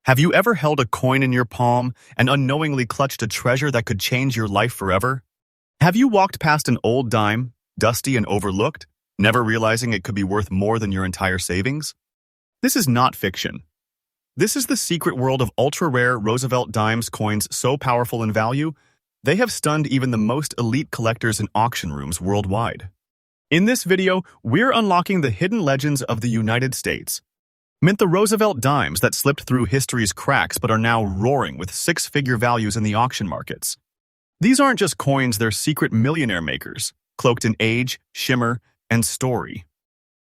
Have you ever held a coin in your palm and unknowingly clutched a treasure that could change your life forever? Have you walked past an old dime, dusty and overlooked, never realizing it could be worth more than your entire savings? This is not fiction. This is the secret world of ultra-rare Roosevelt dimes coins so powerful in value, they have stunned even the most elite collectors in auction rooms worldwide. In this video, we're unlocking the hidden legends of the United States. Mint the Roosevelt dimes that slipped through history's cracks but are now roaring with six-figure values in the auction markets. These aren't just coins, they're secret millionaire makers, cloaked in age, shimmer, and story.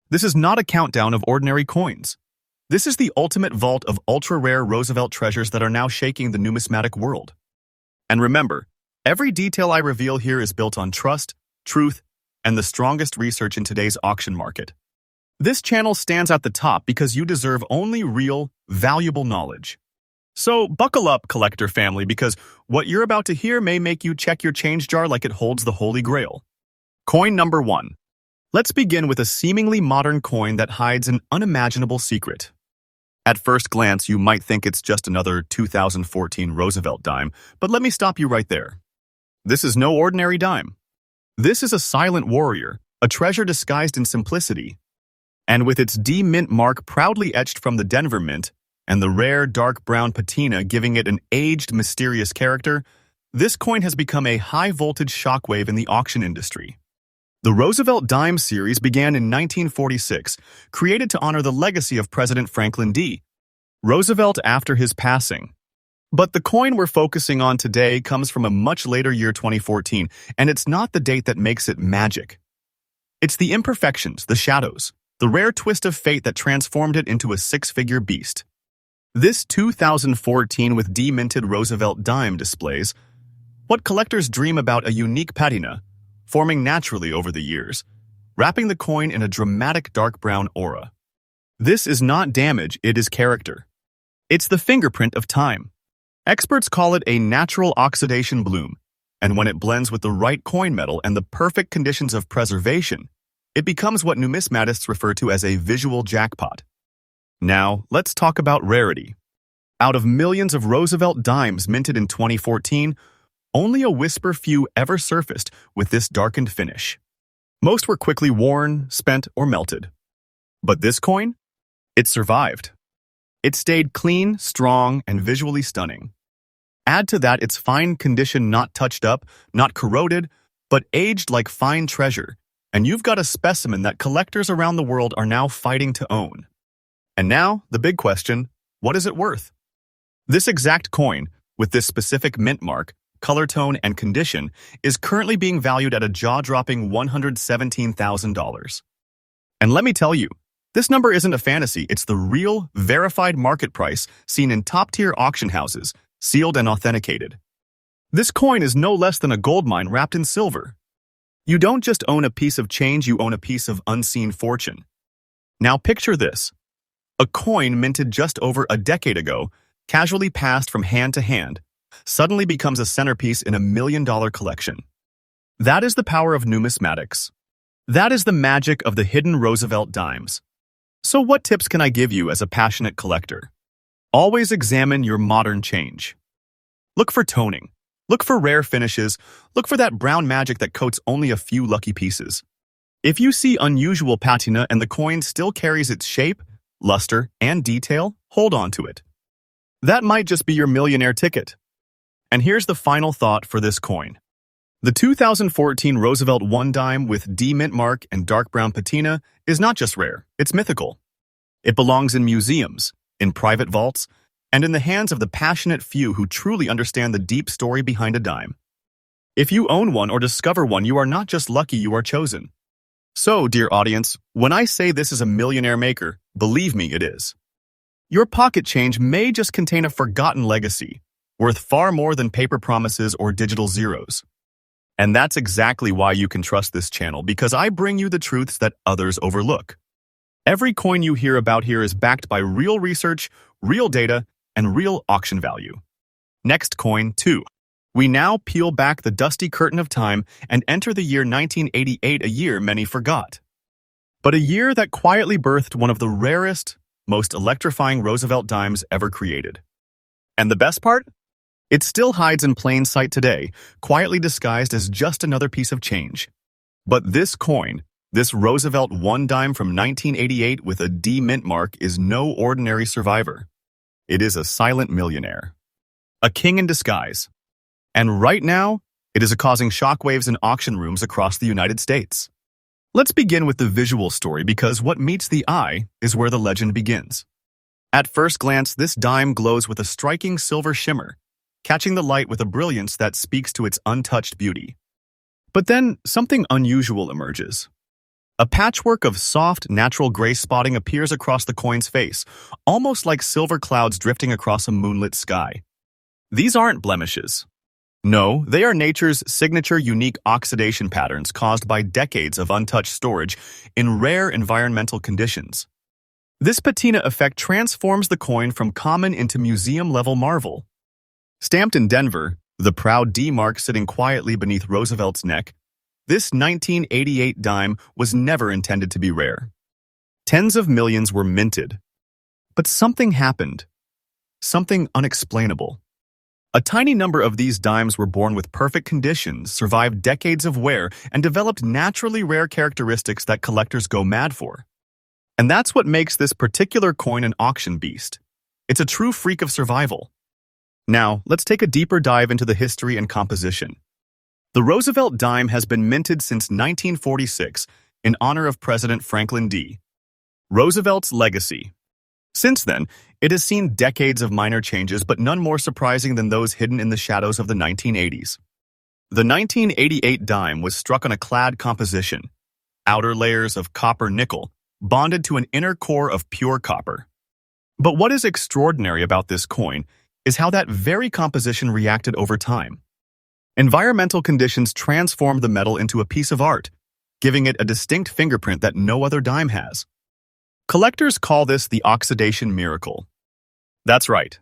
This is not a countdown of ordinary coins. This is the ultimate vault of ultra-rare Roosevelt treasures that are now shaking the numismatic world. And remember, every detail I reveal here is built on trust, truth, and the strongest research in today's auction market. This channel stands at the top because you deserve only real, valuable knowledge. So buckle up, collector family, because what you're about to hear may make you check your change jar like it holds the Holy Grail. Coin number 1. Let's begin with a seemingly modern coin that hides an unimaginable secret. At first glance, you might think it's just another 2014 Roosevelt dime, but let me stop you right there. This is no ordinary dime. This is a silent warrior, a treasure disguised in simplicity. And with its D Mint mark proudly etched from the Denver Mint, and the rare dark brown patina giving it an aged, mysterious character, this coin has become a high-voltage shockwave in the auction industry. The Roosevelt Dime series began in 1946, created to honor the legacy of President Franklin D. Roosevelt after his passing. But the coin we're focusing on today comes from a much later year, 2014, and it's not the date that makes it magic. It's the imperfections, the shadows, the rare twist of fate that transformed it into a six-figure beast. This 2014 with D-minted Roosevelt dime displays what collectors dream about: a unique patina, forming naturally over the years, wrapping the coin in a dramatic dark brown aura. This is not damage, it is character. It's the fingerprint of time. Experts call it a natural oxidation bloom, and when it blends with the right coin metal and the perfect conditions of preservation, it becomes what numismatists refer to as a visual jackpot. Now, let's talk about rarity. Out of millions of Roosevelt dimes minted in 2014, only a whisper few ever surfaced with this darkened finish. Most were quickly worn, spent, or melted. But this coin? It survived. It stayed clean, strong, and visually stunning. Add to that its fine condition, not touched up, not corroded, but aged like fine treasure, and you've got a specimen that collectors around the world are now fighting to own. And now, the big question, what is it worth? This exact coin, with this specific mint mark, color tone, and condition, is currently being valued at a jaw-dropping $117,000. And let me tell you, this number isn't a fantasy, it's the real, verified market price seen in top-tier auction houses, sealed and authenticated. This coin is no less than a goldmine wrapped in silver. You don't just own a piece of change, you own a piece of unseen fortune. Now picture this. A coin minted just over a decade ago, casually passed from hand to hand, suddenly becomes a centerpiece in a $1 million collection. That is the power of numismatics. That is the magic of the hidden Roosevelt dimes. So what tips can I give you as a passionate collector? Always examine your modern change. Look for toning. Look for rare finishes. Look for that brown magic that coats only a few lucky pieces. If you see unusual patina and the coin still carries its shape, luster, and detail, hold on to it. That might just be your millionaire ticket. And here's the final thought for this coin. The 2014 Roosevelt 1 dime with D mint mark and dark brown patina is not just rare, it's mythical. It belongs in museums, in private vaults, and in the hands of the passionate few who truly understand the deep story behind a dime. If you own one or discover one, you are not just lucky, you are chosen. So, dear audience, when I say this is a millionaire maker, believe me, it is. Your pocket change may just contain a forgotten legacy, worth far more than paper promises or digital zeros. And that's exactly why you can trust this channel, because I bring you the truths that others overlook. Every coin you hear about here is backed by real research, real data, and real auction value. Next coin, 2. We now peel back the dusty curtain of time and enter the year 1988, a year many forgot. But a year that quietly birthed one of the rarest, most electrifying Roosevelt dimes ever created. And the best part? It still hides in plain sight today, quietly disguised as just another piece of change. But this coin, this Roosevelt 1 dime from 1988 with a D mint mark, is no ordinary survivor. It is a silent millionaire. A king in disguise. And right now, it is causing shockwaves in auction rooms across the United States. Let's begin with the visual story, because what meets the eye is where the legend begins. At first glance, this dime glows with a striking silver shimmer, catching the light with a brilliance that speaks to its untouched beauty. But then, something unusual emerges. A patchwork of soft, natural gray spotting appears across the coin's face, almost like silver clouds drifting across a moonlit sky. These aren't blemishes. No, they are nature's signature unique oxidation patterns caused by decades of untouched storage in rare environmental conditions. This patina effect transforms the coin from common into museum-level marvel. Stamped in Denver, the proud D mark sitting quietly beneath Roosevelt's neck, this 1988 dime was never intended to be rare. Tens of millions were minted. But something happened. Something unexplainable. A tiny number of these dimes were born with perfect conditions, survived decades of wear, and developed naturally rare characteristics that collectors go mad for. And that's what makes this particular coin an auction beast. It's a true freak of survival. Now, let's take a deeper dive into the history and composition. The Roosevelt dime has been minted since 1946 in honor of President Franklin D. Roosevelt's legacy. Since then, it has seen decades of minor changes, but none more surprising than those hidden in the shadows of the 1980s. The 1988 dime was struck on a clad composition, outer layers of copper nickel, bonded to an inner core of pure copper. But what is extraordinary about this coin is how that very composition reacted over time. Environmental conditions transformed the metal into a piece of art, giving it a distinct fingerprint that no other dime has. Collectors call this the oxidation miracle. That's right.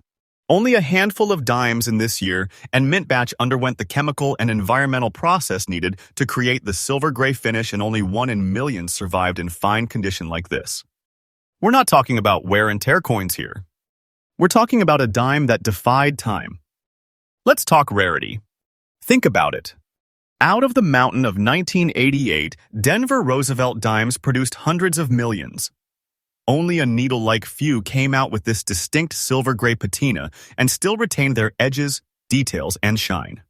Only a handful of dimes in this year and mint batch underwent the chemical and environmental process needed to create the silver gray finish, and only 1 in millions survived in fine condition like this. We're not talking about wear and tear coins here. We're talking about a dime that defied time. Let's talk rarity. Think about it. Out of the mountain of 1988, Denver Roosevelt dimes produced hundreds of millions. Only a needle-like few came out with this distinct silver-gray patina and still retained their edges, details, and shine.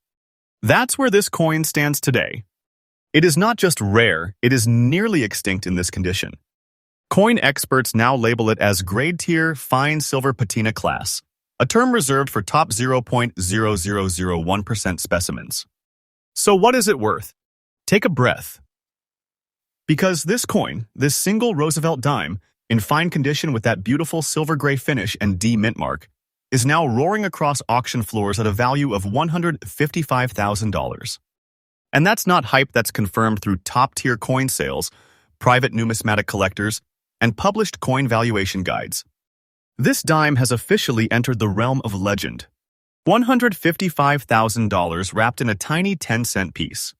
That's where this coin stands today. It is not just rare, it is nearly extinct in this condition. Coin experts now label it as grade-tier fine silver patina class, a term reserved for top 0.0001% specimens. So what is it worth? Take a breath. Because this coin, this single Roosevelt dime, in fine condition with that beautiful silver-gray finish and D mint mark, is now roaring across auction floors at a value of $155,000. And that's not hype that's confirmed through top-tier coin sales, private numismatic collectors, and published coin valuation guides. This dime has officially entered the realm of legend. $155,000 wrapped in a tiny 10-cent piece.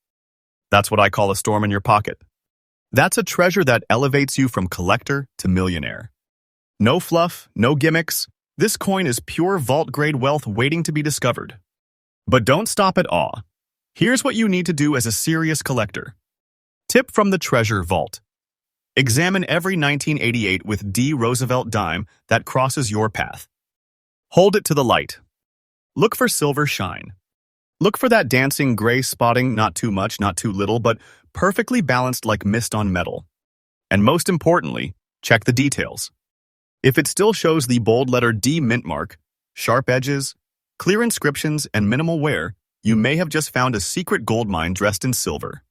That's what I call a storm in your pocket. That's a treasure that elevates you from collector to millionaire. No fluff, no gimmicks. This coin is pure vault-grade wealth waiting to be discovered. But don't stop at awe. Here's what you need to do as a serious collector. Tip from the treasure vault. Examine every 1988 with D Roosevelt dime that crosses your path. Hold it to the light. Look for silver shine. Look for that dancing gray spotting, not too much, not too little, but perfectly balanced like mist on metal. And most importantly, check the details. If it still shows the bold letter D mint mark, sharp edges, clear inscriptions, and minimal wear, you may have just found a secret gold mine dressed in silver.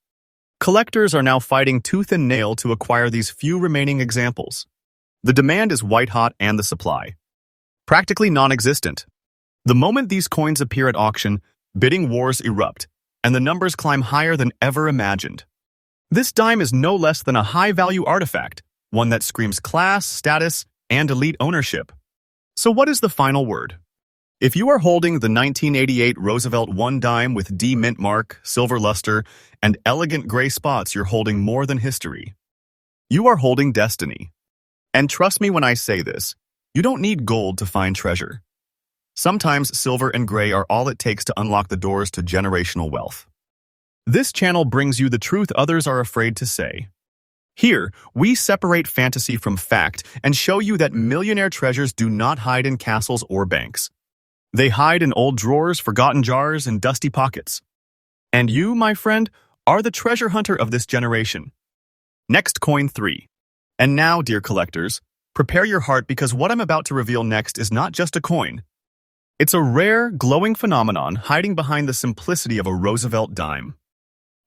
Collectors are now fighting tooth and nail to acquire these few remaining examples. The demand is white-hot and the supply practically non-existent. The moment these coins appear at auction, bidding wars erupt, and the numbers climb higher than ever imagined. This dime is no less than a high-value artifact, one that screams class, status, and elite ownership. So what is the final word? If you are holding the 1988 Roosevelt 1 dime with D mint mark, silver luster, and elegant gray spots, you're holding more than history. You are holding destiny. And trust me when I say this, you don't need gold to find treasure. Sometimes silver and gray are all it takes to unlock the doors to generational wealth. This channel brings you the truth others are afraid to say. Here, we separate fantasy from fact and show you that millionaire treasures do not hide in castles or banks. They hide in old drawers, forgotten jars, and dusty pockets. And you, my friend, are the treasure hunter of this generation. Next coin 3. And now, dear collectors, prepare your heart because what I'm about to reveal next is not just a coin. It's a rare, glowing phenomenon hiding behind the simplicity of a Roosevelt dime.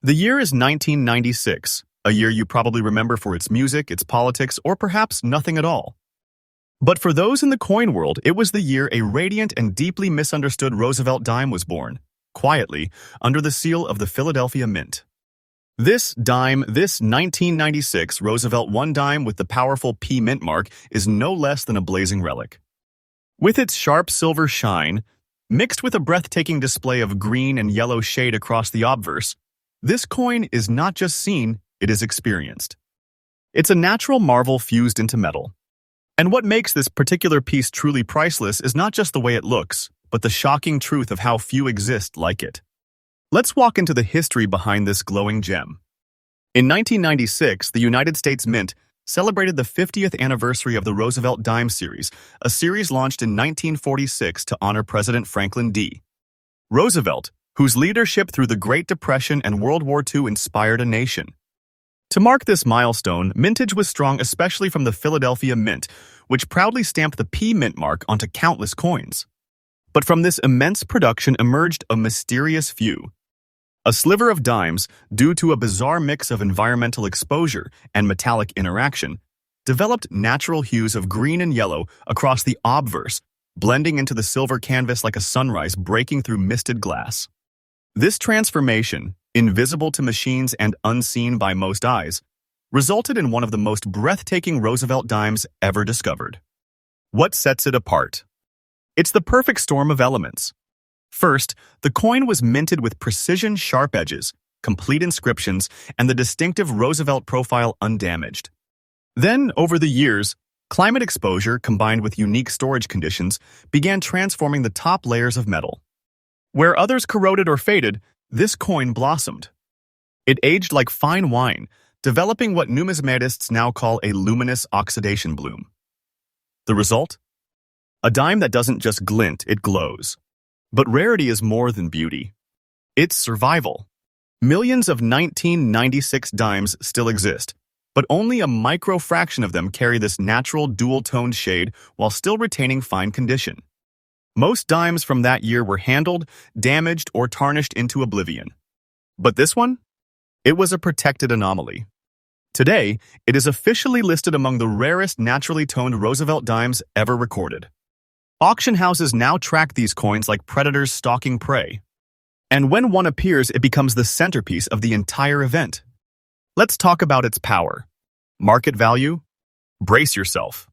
The year is 1996, a year you probably remember for its music, its politics, or perhaps nothing at all. But for those in the coin world, it was the year a radiant and deeply misunderstood Roosevelt dime was born, quietly, under the seal of the Philadelphia Mint. This dime, this 1996 Roosevelt One dime with the powerful P Mint mark, is no less than a blazing relic. With its sharp silver shine, mixed with a breathtaking display of green and yellow shade across the obverse, this coin is not just seen, it is experienced. It's a natural marvel fused into metal. And what makes this particular piece truly priceless is not just the way it looks, but the shocking truth of how few exist like it. Let's walk into the history behind this glowing gem. In 1996, the United States Mint celebrated the 50th anniversary of the Roosevelt Dime Series, a series launched in 1946 to honor President Franklin D. Roosevelt, whose leadership through the Great Depression and World War II inspired a nation. To mark this milestone, mintage was strong especially from the Philadelphia Mint, which proudly stamped the P Mint mark onto countless coins. But from this immense production emerged a mysterious few. A sliver of dimes, due to a bizarre mix of environmental exposure and metallic interaction, developed natural hues of green and yellow across the obverse, blending into the silver canvas like a sunrise breaking through misted glass. This transformation, invisible to machines and unseen by most eyes, resulted in one of the most breathtaking Roosevelt dimes ever discovered. What sets it apart? It's the perfect storm of elements. First, the coin was minted with precision sharp edges, complete inscriptions, and the distinctive Roosevelt profile undamaged. Then, over the years, climate exposure combined with unique storage conditions began transforming the top layers of metal. Where others corroded or faded, this coin blossomed. It aged like fine wine, developing what numismatists now call a luminous oxidation bloom. The result? A dime that doesn't just glint, it glows. But rarity is more than beauty. It's survival. Millions of 1996 dimes still exist, but only a micro fraction of them carry this natural dual-toned shade while still retaining fine condition. Most dimes from that year were handled, damaged, or tarnished into oblivion. But this one? It was a protected anomaly. Today, it is officially listed among the rarest naturally toned Roosevelt dimes ever recorded. Auction houses now track these coins like predators stalking prey. And when one appears, it becomes the centerpiece of the entire event. Let's talk about its power. Market value? Brace yourself.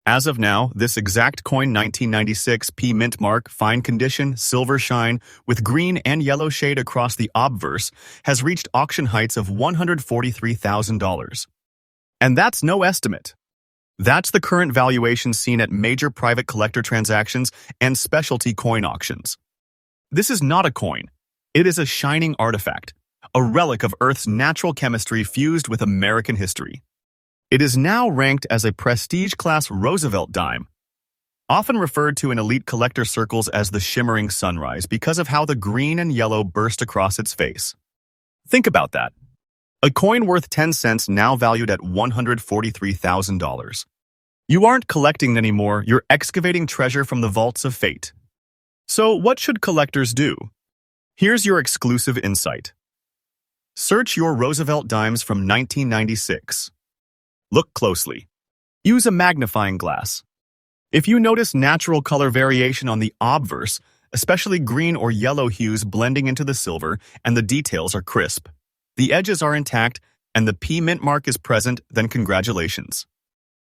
As of now, this exact coin 1996 P Mint mark, fine condition, silver shine, with green and yellow shade across the obverse, has reached auction heights of $143,000. And that's no estimate. That's the current valuation seen at major private collector transactions and specialty coin auctions. This is not a coin. It is a shining artifact, a relic of Earth's natural chemistry fused with American history. It is now ranked as a prestige-class Roosevelt dime, often referred to in elite collector circles as the shimmering sunrise because of how the green and yellow burst across its face. Think about that. A coin worth 10 cents now valued at $143,000. You aren't collecting anymore, you're excavating treasure from the vaults of fate. So what should collectors do? Here's your exclusive insight. Search your Roosevelt dimes from 1996. Look closely. Use a magnifying glass. If you notice natural color variation on the obverse, especially green or yellow hues blending into the silver, and the details are crisp, the edges are intact, and the P Mint mark is present, then congratulations.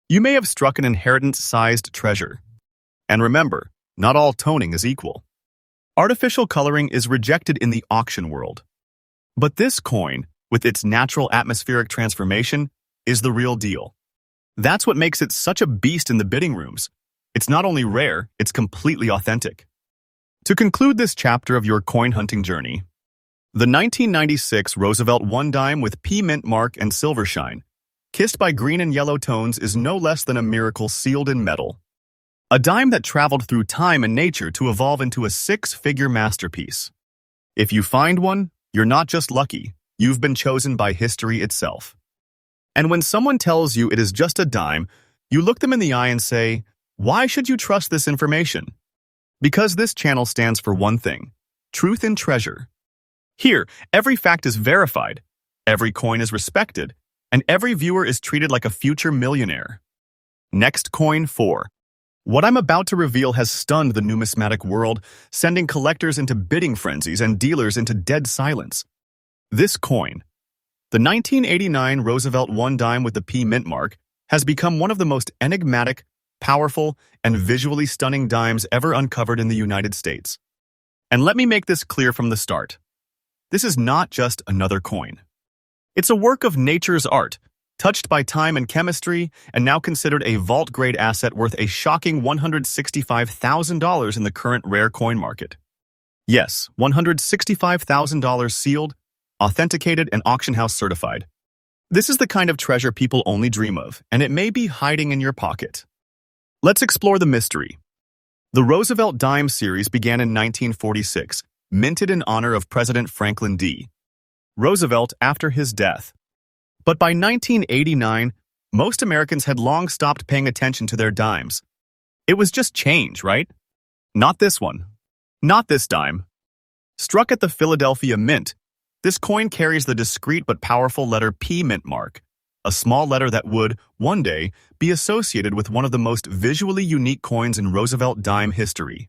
You may have struck an inheritance-sized treasure. And remember, not all toning is equal. Artificial coloring is rejected in the auction world. But this coin, with its natural atmospheric transformation, is the real deal. That's what makes it such a beast in the bidding rooms. It's not only rare, it's completely authentic. To conclude this chapter of your coin hunting journey, the 1996 Roosevelt one dime with P mint mark and silver shine, kissed by green and yellow tones, is no less than a miracle sealed in metal. A dime that traveled through time and nature to evolve into a six-figure masterpiece. If you find one, you're not just lucky, you've been chosen by history itself. And when someone tells you it is just a dime, you look them in the eye and say, why should you trust this information? Because this channel stands for one thing: truth and treasure. Here, every fact is verified, every coin is respected, and every viewer is treated like a future millionaire. Next coin 4. What I'm about to reveal has stunned the numismatic world, sending collectors into bidding frenzies and dealers into dead silence. This coin, the 1989 Roosevelt one dime with the P mint mark, has become one of the most enigmatic, powerful, and visually stunning dimes ever uncovered in the United States. And let me make this clear from the start. This is not just another coin. It's a work of nature's art, touched by time and chemistry, and now considered a vault-grade asset worth a shocking $165,000 in the current rare coin market. Yes, $165,000 sealed, authenticated, and auction house certified. This is the kind of treasure people only dream of, and it may be hiding in your pocket. Let's explore the mystery. The Roosevelt dime series began in 1946, minted in honor of President Franklin D. Roosevelt after his death. But by 1989, most Americans had long stopped paying attention to their dimes. It was just change, right? Not this one. Not this dime. Struck at the Philadelphia Mint, this coin carries the discreet but powerful letter P mint mark, a small letter that would, one day, be associated with one of the most visually unique coins in Roosevelt dime history.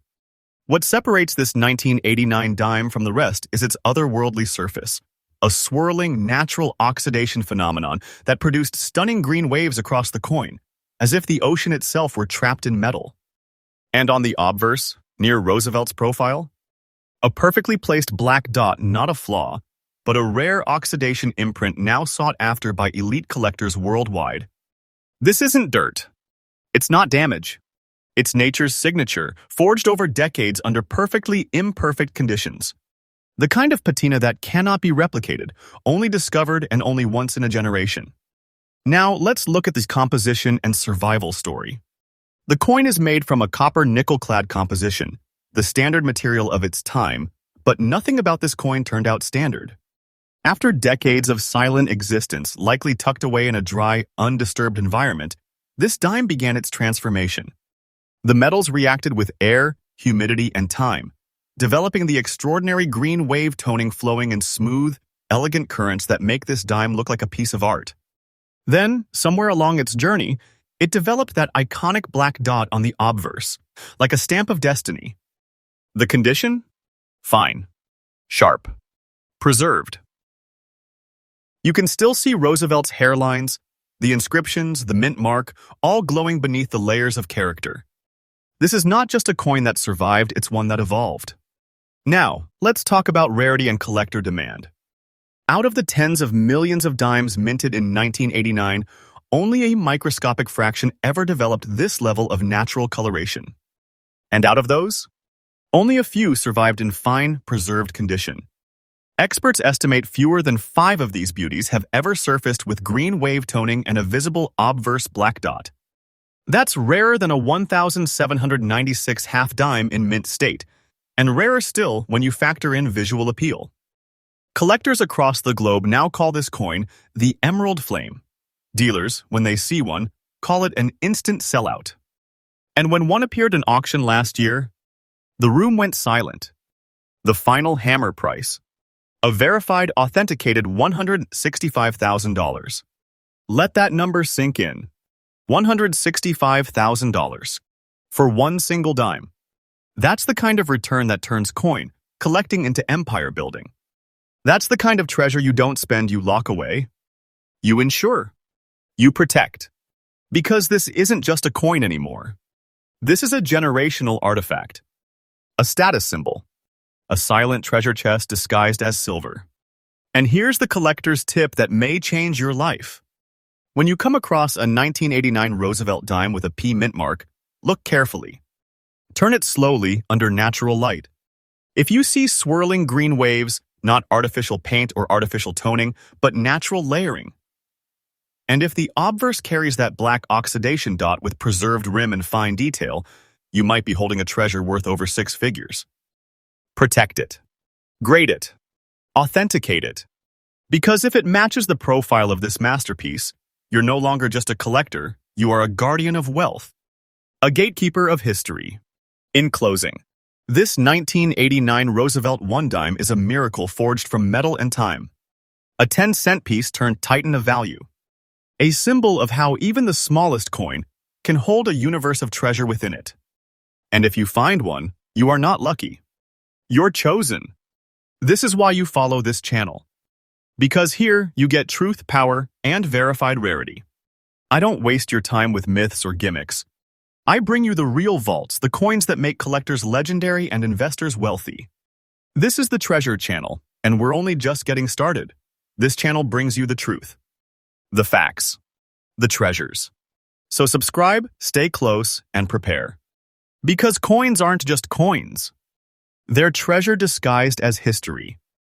What separates this 1989 dime from the rest is its otherworldly surface, a swirling natural oxidation phenomenon that produced stunning green waves across the coin, as if the ocean itself were trapped in metal. And on the obverse, near Roosevelt's profile, a perfectly placed black dot, not a flaw, but a rare oxidation imprint now sought after by elite collectors worldwide. This isn't dirt. It's not damage. It's nature's signature, forged over decades under perfectly imperfect conditions. The kind of patina that cannot be replicated, only discovered and only once in a generation. Now, let's look at this composition and survival story. The coin is made from a copper nickel-clad composition, the standard material of its time, but nothing about this coin turned out standard. After decades of silent existence, likely tucked away in a dry, undisturbed environment, this dime began its transformation. The metals reacted with air, humidity, and time, developing the extraordinary green wave toning flowing in smooth, elegant currents that make this dime look like a piece of art. Then, somewhere along its journey, it developed that iconic black dot on the obverse, like a stamp of destiny. The condition? Fine. Sharp. Preserved. You can still see Roosevelt's hairlines, the inscriptions, the mint mark, all glowing beneath the layers of character. This is not just a coin that survived, it's one that evolved. Now, let's talk about rarity and collector demand. Out of the tens of millions of dimes minted in 1989, only a microscopic fraction ever developed this level of natural coloration. And out of those, only a few survived in fine, preserved condition. Experts estimate fewer than 5 of these beauties have ever surfaced with green wave toning and a visible obverse black dot. That's rarer than a 1,796 half dime in mint state, and rarer still when you factor in visual appeal. Collectors across the globe now call this coin the Emerald Flame. Dealers, when they see one, call it an instant sellout. And when one appeared in auction last year, the room went silent. The final hammer price, a verified, authenticated $165,000. Let that number sink in. $165,000 for one single dime. That's the kind of return that turns coin collecting into empire building. That's the kind of treasure you don't spend, you lock away. You insure. You protect. Because this isn't just a coin anymore. This is a generational artifact. A status symbol. A silent treasure chest disguised as silver. And here's the collector's tip that may change your life. When you come across a 1989 Roosevelt dime with a P mint mark, Look carefully. Turn it slowly under natural light. If you see swirling green waves, not artificial paint or artificial toning, but natural layering. And if the obverse carries that black oxidation dot with preserved rim and fine detail, you might be holding a treasure worth over 6 figures. Protect it. Grade it. Authenticate it. Because if it matches the profile of this masterpiece, you're no longer just a collector, you are a guardian of wealth. A gatekeeper of history. In closing, this 1989 Roosevelt one-dime is a miracle forged from metal and time. A 10-cent piece turned titan of value. A symbol of how even the smallest coin can hold a universe of treasure within it. And if you find one, you are not lucky. You're chosen. This is why you follow this channel. Because here, you get truth, power, and verified rarity. I don't waste your time with myths or gimmicks. I bring you the real vaults, the coins that make collectors legendary and investors wealthy. This is the Treasure Channel, and we're only just getting started. This channel brings you the truth, the facts, the treasures. So subscribe, stay close, and prepare. Because coins aren't just coins. They're treasure disguised as history.